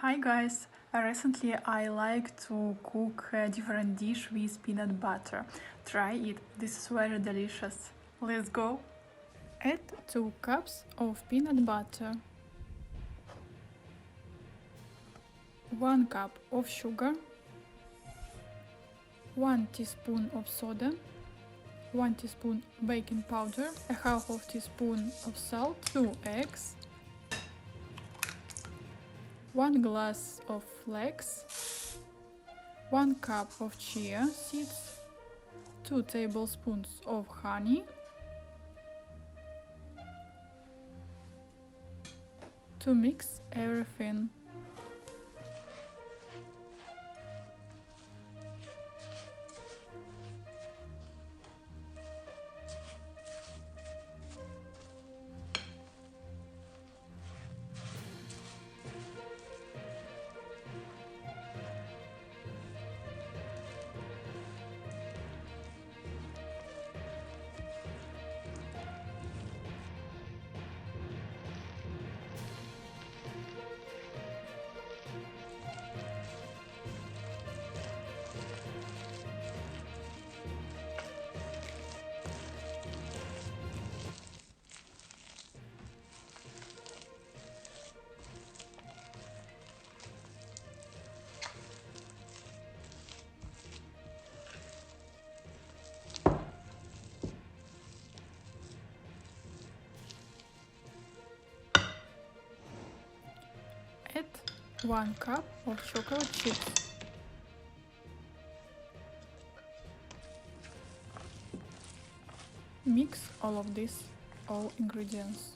Hi guys! Recently I like to cook a different dish with peanut butter. Try it, this is very delicious. Let's go! Add 2 cups of peanut butter, 1 cup of sugar, 1 teaspoon of soda, 1 teaspoon baking powder, a half of teaspoon of salt, 2 eggs, 1 glass of flax, 1 cup of chia seeds, 2 tablespoons of honey, to mix everything. Add 1 cup of chocolate chips. Mix all ingredients.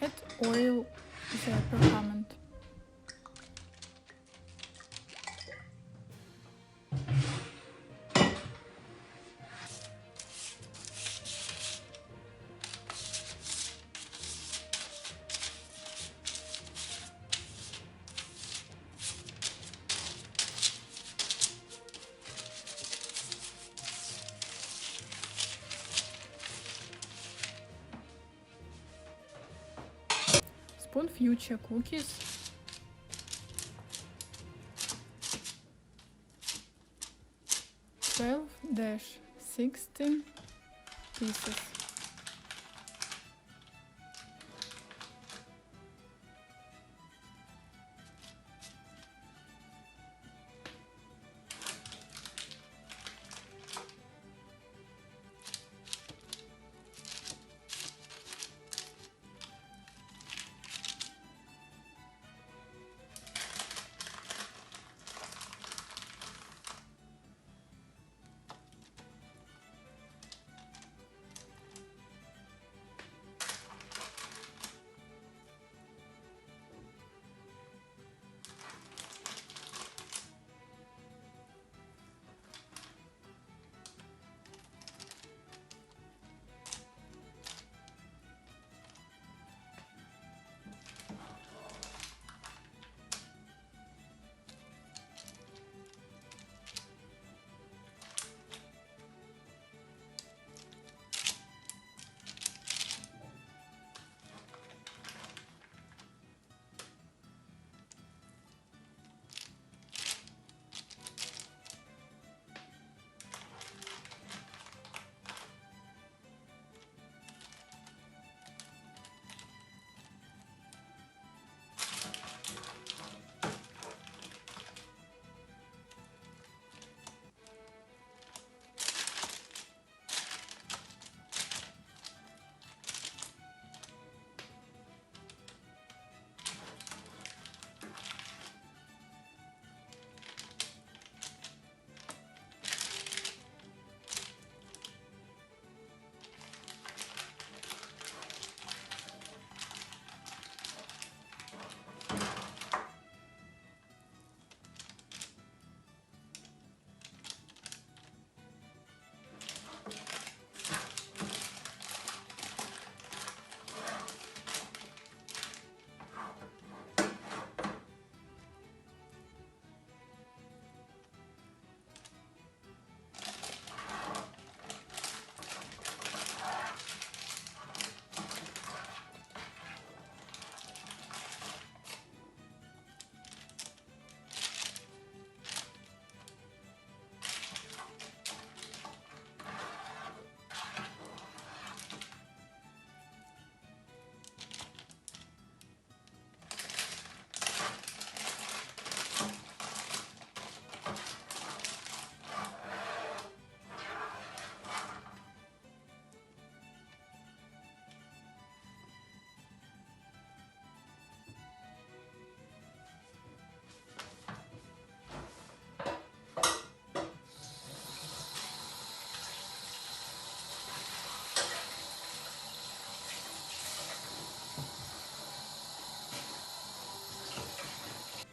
Add oil the perfumed. Spoon future cookies. -60 pieces.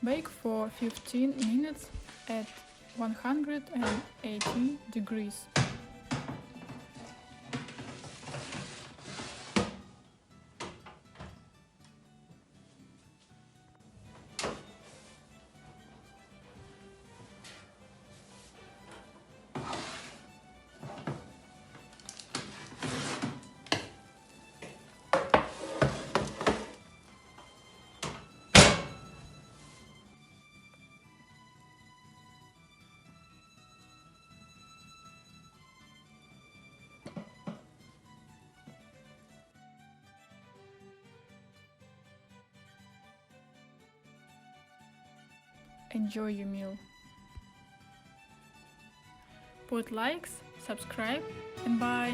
Bake for 15 minutes at 180 degrees. Enjoy your meal. Put likes, subscribe, and bye!